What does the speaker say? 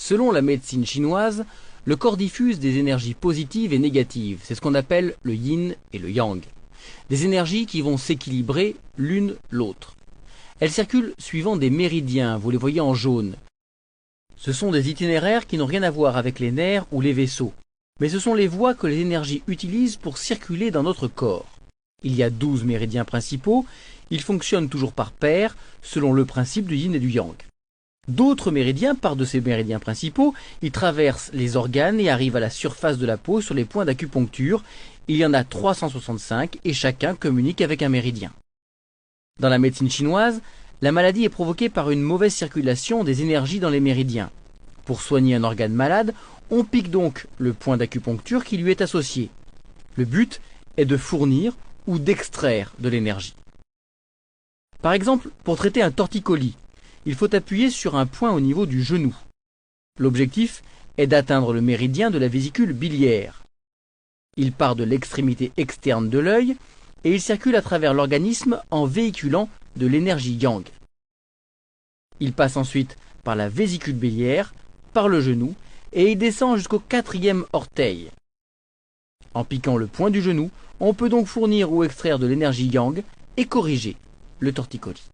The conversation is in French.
Selon la médecine chinoise, le corps diffuse des énergies positives et négatives, c'est ce qu'on appelle le yin et le yang. Des énergies qui vont s'équilibrer l'une l'autre. Elles circulent suivant des méridiens, vous les voyez en jaune. Ce sont des itinéraires qui n'ont rien à voir avec les nerfs ou les vaisseaux, mais ce sont les voies que les énergies utilisent pour circuler dans notre corps. Il y a 12 méridiens principaux, ils fonctionnent toujours par paires, selon le principe du yin et du yang. D'autres méridiens partent de ces méridiens principaux, ils traversent les organes et arrivent à la surface de la peau sur les points d'acupuncture. Il y en a 365 et chacun communique avec un méridien. Dans la médecine chinoise, la maladie est provoquée par une mauvaise circulation des énergies dans les méridiens. Pour soigner un organe malade, on pique donc le point d'acupuncture qui lui est associé. Le but est de fournir ou d'extraire de l'énergie. Par exemple, pour traiter un torticolis, il faut appuyer sur un point au niveau du genou. L'objectif est d'atteindre le méridien de la vésicule biliaire. Il part de l'extrémité externe de l'œil et il circule à travers l'organisme en véhiculant de l'énergie yang. Il passe ensuite par la vésicule biliaire, par le genou et il descend jusqu'au 4e orteil. En piquant le point du genou, on peut donc fournir ou extraire de l'énergie yang et corriger le torticolis.